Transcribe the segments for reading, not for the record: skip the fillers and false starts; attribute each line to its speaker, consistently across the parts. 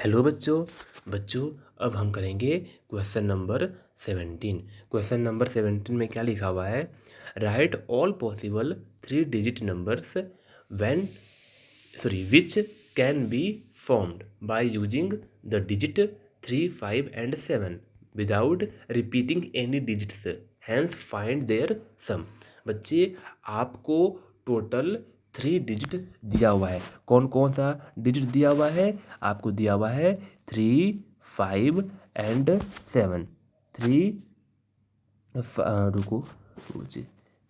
Speaker 1: Hello बच्चों। बच्चों अब हम करेंगे क्वेश्चन नंबर 17। क्वेश्चन नंबर 17 में क्या लिखा हुआ है? Write all possible 3 digit numbers which can be formed by using the digit 3, 5 and 7 without repeating any digits, hence find their sum. बच्चे आपको टोटल 3 डिजिट दिया हुआ है। कौन कौन सा डिजिट दिया हुआ है? आपको दिया हुआ है 3, 5 एंड 7। रुको,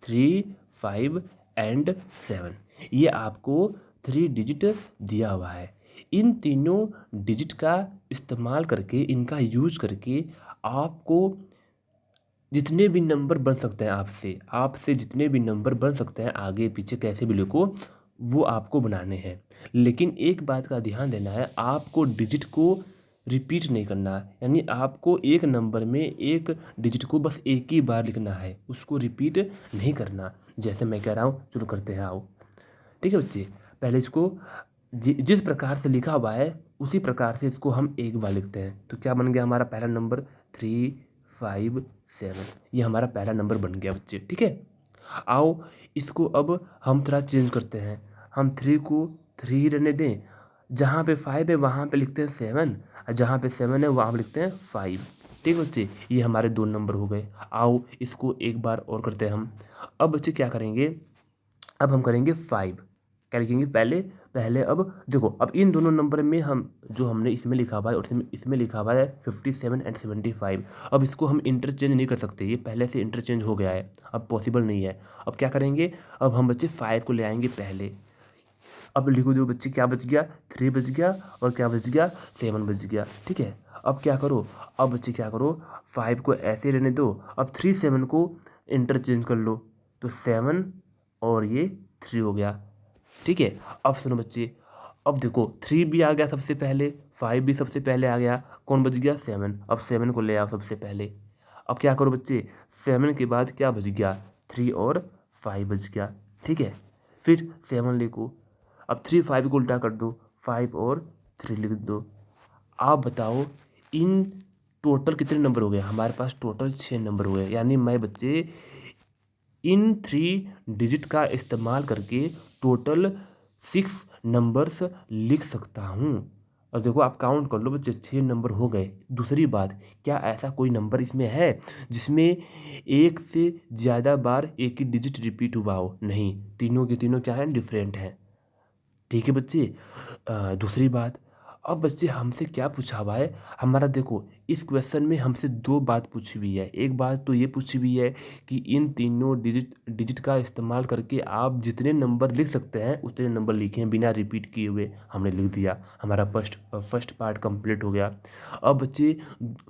Speaker 1: 3, 5 एंड 7 ये आपको 3 डिजिट दिया हुआ है। इन तीनों डिजिट का इस्तेमाल करके, इनका यूज करके आपको जितने भी नंबर बन सकते हैं आपसे जितने भी नंबर बन सकते हैं, आगे पीछे कैसे भी लिखो, वो आपको बनाने हैं। लेकिन एक बात का ध्यान देना है, आपको डिजिट को रिपीट नहीं करना। यानी आपको एक नंबर में एक डिजिट को बस एक ही बार लिखना है, उसको रिपीट नहीं करना। जैसे मैं कह रहा हूँ, शुरू करते हैं, आओ। ठीक है बच्चे, पहले इसको जिस प्रकार से लिखा हुआ है उसी प्रकार से इसको हम एक बार लिखते हैं। तो क्या बन गया हमारा पहला नंबर? 3, 5, 7। ये हमारा पहला नंबर बन गया बच्चे। ठीक है, आओ इसको अब हम थोड़ा चेंज करते हैं। हम 3 को 3 रहने दें, जहाँ पे 5 है वहाँ पे लिखते हैं 7, और जहाँ पे 7 है वहाँ पे लिखते हैं 5। ठीक बच्चे, ये हमारे 2 नंबर हो गए। आओ इसको एक बार और करते हैं हम। अब बच्चे क्या करेंगे? अब हम करेंगे 5। क्या लिखेंगे? पहले अब देखो, अब इन दोनों नंबर में हम जो हमने इसमें लिखा हुआ है और इसमें लिखा हुआ है 57 एंड 75। अब इसको हम इंटरचेंज नहीं कर सकते, ये पहले से इंटरचेंज हो गया है, अब पॉसिबल नहीं है। अब क्या करेंगे? अब हम बच्चे 5 को ले आएंगे पहले। अब लिखो दो बच्चे, क्या बच गया? 3 बच गया, और क्या बच गया? 7 बच गया। ठीक है, अब क्या करो? अब बच्चे क्या करो? 5 को ऐसे रहने दो, अब 3, 7 को इंटरचेंज कर लो, तो 7 और ये 3 हो गया। ठीक है, अब सुनो बच्चे, अब देखो 3 भी आ गया सबसे पहले, 5 भी सबसे पहले आ गया, कौन बच गया? 7। अब 7 को ले आओ सबसे पहले। अब क्या करो बच्चे? 7 के बाद क्या बच गया? 3 और 5 बच गया। ठीक है, फिर 7 लिखो, अब 3, 5 को उल्टा कर दो, 5 और 3 लिख दो। आप बताओ इन टोटल कितने नंबर हो गए? हमारे पास टोटल 6 नंबर हो गए। यानी मैं बच्चे इन 3 डिजिट का इस्तेमाल करके टोटल 6 नंबर्स लिख सकता हूँ। और देखो आप काउंट कर लो बच्चे, 6 नंबर हो गए। दूसरी बात, क्या ऐसा कोई नंबर इसमें है जिसमें एक से ज़्यादा बार एक ही डिजिट रिपीट हुआ हो? नहीं, तीनों के तीनों क्या हैं? डिफरेंट हैं। ठीक है बच्चे, दूसरी बात, अब बच्चे हमसे क्या पूछा हुआ है? हमारा देखो, इस क्वेश्चन में हमसे 2 बात पूछी हुई है। एक बात तो ये पूछी हुई है कि इन तीनों डिजिट का इस्तेमाल करके आप जितने नंबर लिख सकते हैं उतने नंबर लिखें बिना रिपीट किए हुए। हमने लिख दिया, हमारा फर्स्ट पार्ट कंप्लीट हो गया। अब बच्चे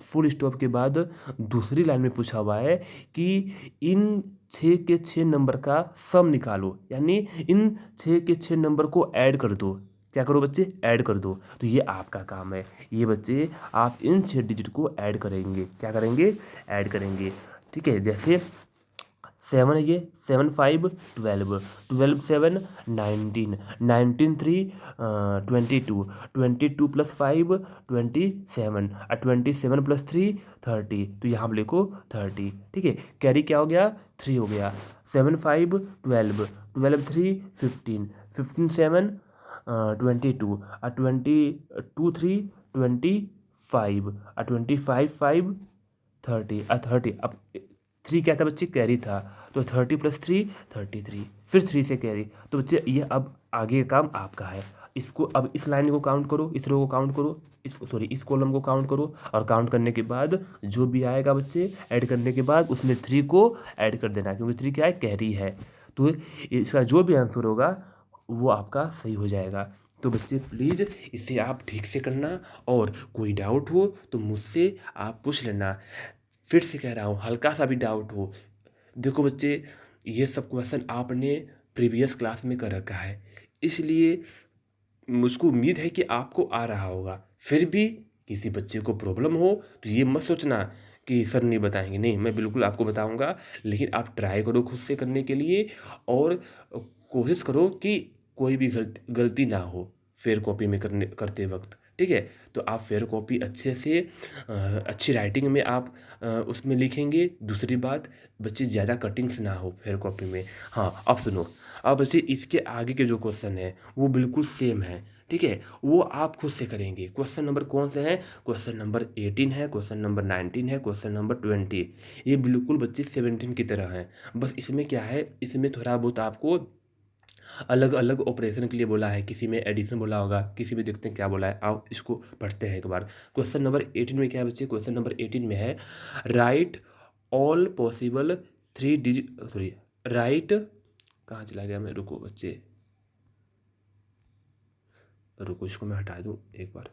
Speaker 1: फुल स्टॉप के बाद दूसरी लाइन में पूछा हुआ है कि इन 6 के 6 नंबर का सम निकालो। यानी इन 6 के 6 नंबर को ऐड कर दो। क्या करो बच्चे? ऐड कर दो। तो ये आपका काम है। ये बच्चे आप इन 6 डिजिट को ऐड करेंगे। क्या करेंगे? ऐड करेंगे। ठीक है, जैसे 7 है ये, 7, 5, 12, 12, 7, 19, 19, 3, 22, 22 प्लस 5, 27, 27 प्लस 3, 30। तो यहाँ पर लिखो 30। ठीक है, कैरी क्या हो गया? 3 हो गया। 7, 5, 12, 12, 3, 15, 15, 7, 22, 22, 3, 25, 25, 5, 30, 30। अब 3 क्या था बच्चे? कैरी था, तो 30 प्लस 3, 33, फिर 3 से कैरी। तो बच्चे ये अब आगे काम आपका है। इसको अब इस लाइन को काउंट करो, इस रो को काउंट करो, इस कॉलम को काउंट करो, और काउंट करने के बाद जो भी आएगा बच्चे, ऐड करने के बाद उसमें 3 को ऐड कर देना, क्योंकि 3 क्या है? कैरी है। तो इसका जो भी आंसर होगा वो आपका सही हो जाएगा। तो बच्चे प्लीज़ इसे आप ठीक से करना, और कोई डाउट हो तो मुझसे आप पूछ लेना। फिर से कह रहा हूँ, हल्का सा भी डाउट हो, देखो बच्चे ये सब क्वेश्चन आपने प्रीवियस क्लास में कर रखा है, इसलिए मुझको उम्मीद है कि आपको आ रहा होगा। फिर भी किसी बच्चे को प्रॉब्लम हो तो ये मत सोचना कि सर नहीं बताएंगे, नहीं, मैं बिल्कुल आपको बताऊंगा। लेकिन आप ट्राई करो खुद से करने के लिए, और कोशिश करो कि कोई भी गलती ना हो फेयर कॉपी में करते वक्त। ठीक है। तो आप फेयर कॉपी अच्छे से अच्छी राइटिंग में आप उसमें लिखेंगे। दूसरी बात बच्चे ज़्यादा कटिंग्स ना हो फेयर कॉपी में। हाँ अब सुनो, अब बच्चे इसके आगे के जो क्वेश्चन है वो बिल्कुल सेम है, ठीक है, वो आप खुद से करेंगे। क्वेश्चन नंबर कौन से हैं? क्वेश्चन नंबर 18 है, क्वेश्चन नंबर 19 है, क्वेश्चन नंबर 20। ये बिल्कुल बच्चे 17 की तरह हैं। बस इसमें क्या है, इसमें थोड़ा बहुत आपको अलग अलग ऑपरेशन के लिए बोला है। किसी में एडिशन बोला होगा, किसी में देखते हैं क्या बोला है। आओ इसको पढ़ते हैं एक बार। क्वेश्चन नंबर 18 में क्या है बच्चे? क्वेश्चन नंबर 18 में है write all possible 3 digit, sorry right, कहाँ चला गया मैं, रुको बच्चे, रुको इसको मैं हटा दूँ एक बार।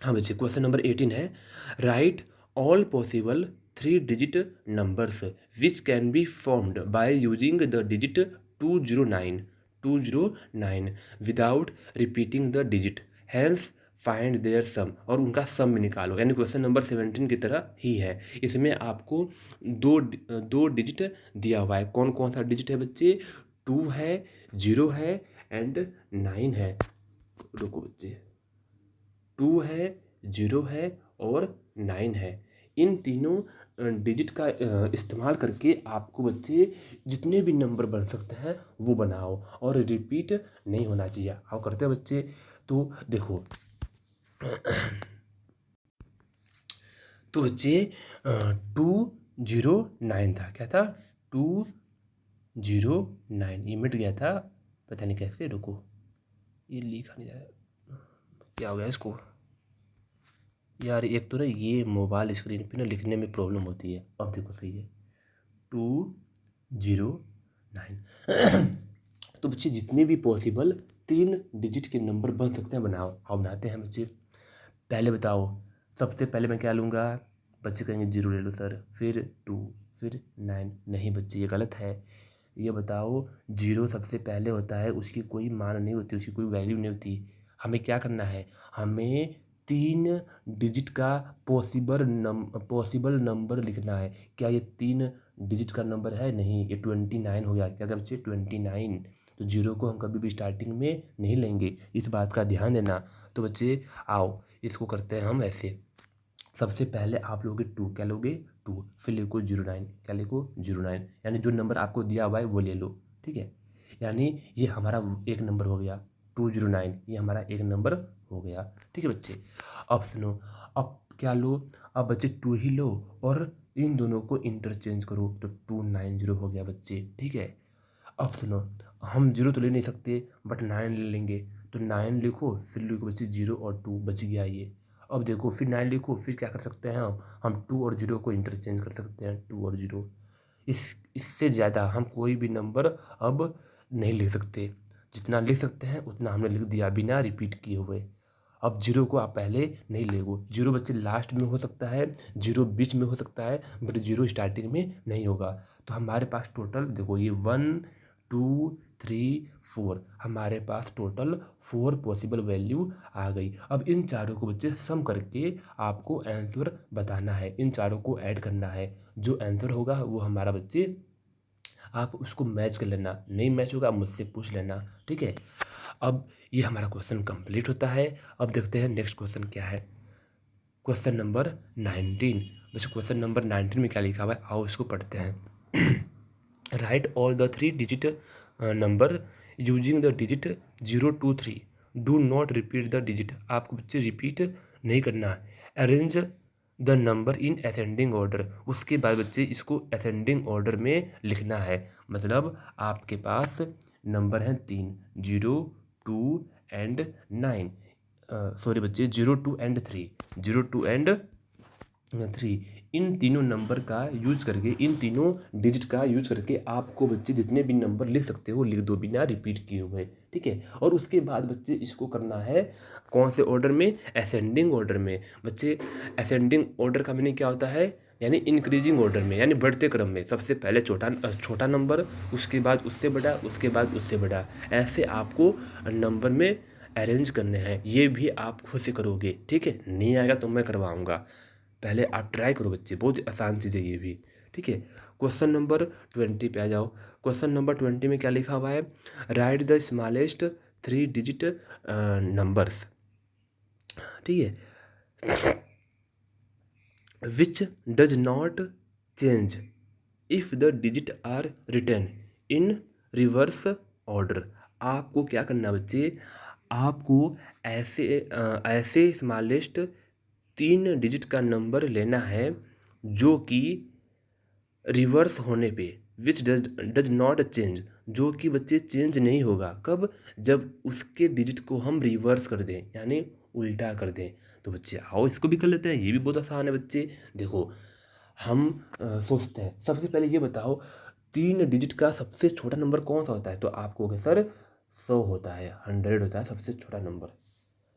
Speaker 1: हाँ बच्चे, क्वेश्चन नंबर 18 है write all possible 3 digit numbers which can be formed by using the digit 209 without repeating the digit, hence find their sum, और उनका सम निकालो। यानी क्वेश्चन नंबर 17 की तरह ही है। इसमें आपको दो डिजिट दिया हुआ है। कौन कौन सा डिजिट है बच्चे? 2 है, 0 है एंड 9 है। रुको बच्चे, 2 है, 0 है और 9 है। इन तीनों डिजिट का इस्तेमाल करके आपको बच्चे जितने भी नंबर बन सकते हैं वो बनाओ, और रिपीट नहीं होना चाहिए। आओ करते हैं बच्चे। तो देखो, तो बच्चे 209 था, क्या था? 209, ये मिट गया था, पता नहीं कैसे। रुको, ये लिखा नहीं जा रहा, क्या हो गया इसको यार। एक तो ना ये मोबाइल स्क्रीन पे ना लिखने में प्रॉब्लम होती है। अब देखो सही है, 209। तो बच्चे जितने भी पॉसिबल 3 डिजिट के नंबर बन सकते हैं बनाओ। आओ बनाते हैं बच्चे। पहले बताओ, सबसे पहले मैं क्या लूँगा? बच्चे कहेंगे 0 ले लो सर, फिर 2, फिर 9। नहीं बच्चे, ये गलत है। ये बताओ, 0 सबसे पहले होता है, उसकी कोई मान नहीं होती, उसकी कोई वैल्यू नहीं होती। हमें क्या करना है? हमें 3 डिजिट का पॉसिबल नंबर लिखना है। क्या ये 3 डिजिट का नंबर है? नहीं, ये 29 हो गया। क्या था बच्चे? 29। तो 0 को हम कभी भी स्टार्टिंग में नहीं लेंगे, इस बात का ध्यान देना। तो बच्चे आओ इसको करते हैं हम ऐसे। सबसे पहले आप लोगे 2, क्या लोगे? 2, फिर लिखो 09, क्या लिखो? 09, यानी जो नंबर आपको दिया हुआ है वो ले लो, ठीक है। यानी ये हमारा एक नंबर हो गया, 209, ये हमारा एक नंबर हो गया, ठीक है बच्चे। अब सुनो, अब क्या लो? अब बच्चे 2 ही लो और इन दोनों को इंटरचेंज करो, तो 290 हो गया बच्चे, ठीक है। अब सुनो, हम 0 तो ले नहीं सकते बट 9 ले लेंगे। तो 9 लिखो, फिर लिखो बच्चे 0 और 2, बच गया ये। अब देखो, फिर 9 लिखो, फिर क्या कर सकते हैं हम 2 और 0 को इंटरचेंज कर सकते हैं, 2 और 0। इससे ज़्यादा हम कोई भी नंबर अब नहीं लिख सकते। जितना लिख सकते हैं उतना हमने लिख दिया बिना रिपीट किए हुए। अब 0 को आप पहले नहीं लेगो। 0 बच्चे लास्ट में हो सकता है, 0 बीच में हो सकता है, बट 0 स्टार्टिंग में नहीं होगा। तो हमारे पास टोटल देखो, ये 1 2 3 4, हमारे पास टोटल 4 पॉसिबल वैल्यू आ गई। अब इन चारों को बच्चे सम करके आपको आंसर बताना है, इन चारों को ऐड करना है। जो आंसर होगा वो हमारा बच्चे, आप उसको मैच कर लेना, नहीं मैच होगा आप मुझसे पूछ लेना, ठीक है। अब ये हमारा क्वेश्चन कंप्लीट होता है। अब देखते हैं नेक्स्ट क्वेश्चन क्या है। Question number 19। बस क्वेश्चन नंबर 19 में क्या लिखा हुआ है, आओ इसको पढ़ते हैं। Right all the 3 digit number using the digit 0 2 3, do not repeat the digit. आपको बच्चे रिपीट नहीं करना है। Arrange the number in ascending order, उसके बाद बच्चे इसको असेंडिंग ऑर्डर में लिखना है। मतलब आपके पास नंबर हैं 3, 0 2 एंड 9, सॉरी बच्चे 0 2 एंड 3, 0 2 एंड 3। इन तीनों नंबर का यूज करके, इन तीनों डिजिट का यूज करके आपको बच्चे जितने भी नंबर लिख सकते हो लिख दो बिना रिपीट किए हुए, ठीक है। और उसके बाद बच्चे इसको करना है कौन से ऑर्डर में? असेंडिंग ऑर्डर में। बच्चे असेंडिंग ऑर्डर का मीनिंग क्या होता है? यानी इंक्रीजिंग ऑर्डर में, यानी बढ़ते क्रम में। सबसे पहले छोटा नंबर, उसके बाद उससे बड़ा, उसके बाद उससे बड़ा, ऐसे आपको नंबर में अरेंज करने हैं। ये भी आप खुद से करोगे, ठीक है। नहीं आएगा तो मैं करवाऊँगा, पहले आप ट्राई करो बच्चे, बहुत आसान चीज़ है ये भी, ठीक है। क्वेश्चन नंबर 20 पे आ जाओ। क्वेश्चन नंबर 20 में क्या लिखा हुआ है? Write the smallest 3 digit numbers, ठीक है, which does not change if the digit are return in reverse order. आपको क्या करना है बच्चे, आपको ऐसे स्मॉलेस्ट 3 डिजिट का नंबर लेना है जो कि रिवर्स होने पे, विच डज नॉट चेंज, जो कि बच्चे चेंज नहीं होगा। कब? जब उसके डिजिट को हम रिवर्स कर दें, यानी उल्टा कर दें। तो बच्चे आओ इसको भी कर लेते हैं, ये भी बहुत आसान है बच्चे। देखो हम सोचते हैं, सबसे पहले ये बताओ 3 डिजिट का सबसे छोटा नंबर कौन सा होता है? तो आपको कहोगे सर 100 होता है, 100 होता है सबसे छोटा नंबर,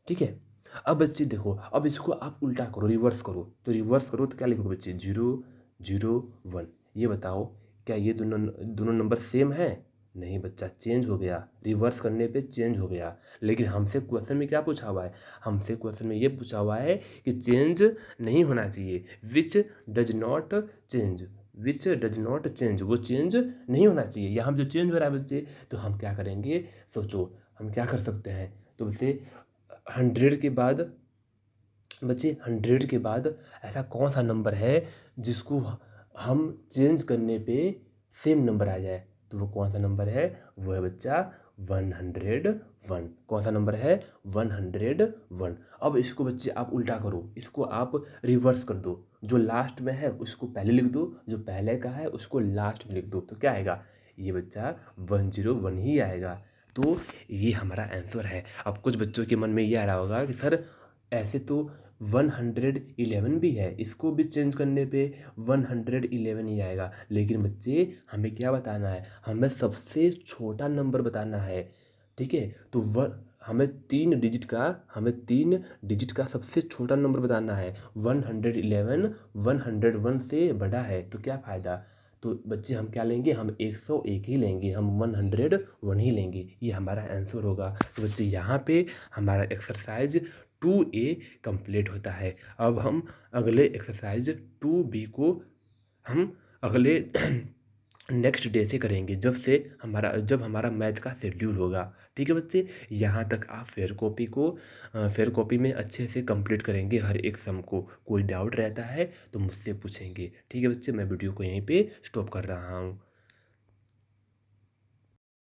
Speaker 1: ठीक है। अब बच्चे देखो, अब इसको आप उल्टा करो, रिवर्स करो। तो रिवर्स करो तो क्या लिखोगे बच्चे? 0 0 1। ये बताओ क्या ये दोनों दोनों नंबर सेम है? नहीं बच्चा, चेंज हो गया, रिवर्स करने पे चेंज हो गया। लेकिन हमसे क्वेश्चन में क्या पूछा हुआ है? हमसे क्वेश्चन में ये पूछा हुआ है कि चेंज नहीं होना चाहिए, विच does not change, which does not change, वो चेंज नहीं होना चाहिए। यहाँ जो चेंज हो रहा है बच्चे, तो हम क्या करेंगे? सोचो हम क्या कर सकते हैं। तो बच्चे 100 के बाद, बच्चे 100 के बाद ऐसा कौन सा नंबर है जिसको हम चेंज करने पे सेम नंबर आ जाए? तो वो कौन सा नंबर है? वो है बच्चा 101। कौन सा नंबर है? 101। अब इसको बच्चे आप उल्टा करो, इसको आप रिवर्स कर दो। जो लास्ट में है उसको पहले लिख दो, जो पहले का है उसको लास्ट में लिख दो। तो क्या आएगा? ये बच्चा 101 ही आएगा। तो ये हमारा आंसर है। अब कुछ बच्चों के मन में ये आ रहा होगा कि सर ऐसे तो 111 भी है, इसको भी चेंज करने पे 111 ही आएगा। लेकिन बच्चे हमें क्या बताना है? हमें सबसे छोटा नंबर बताना है, ठीक है। तो हमें 3 डिजिट का सबसे छोटा नंबर बताना है। 111 101 से बड़ा है तो क्या फ़ायदा? तो बच्चे हम क्या लेंगे? हम 101 ही लेंगे, हम 101 ही लेंगे। ये हमारा आंसर होगा। तो बच्चे यहाँ पे हमारा एक्सरसाइज 2A कंप्लीट होता है। अब हम अगले एक्सरसाइज 2B को हम अगले नेक्स्ट डे से करेंगे, जब हमारा मैथ का शेड्यूल होगा, ठीक है बच्चे। यहाँ तक आप फेयर कॉपी में अच्छे से कंप्लीट करेंगे हर एक सम को। कोई डाउट रहता है तो मुझसे पूछेंगे, ठीक है बच्चे। मैं वीडियो को यहीं पे स्टॉप कर रहा हूँ।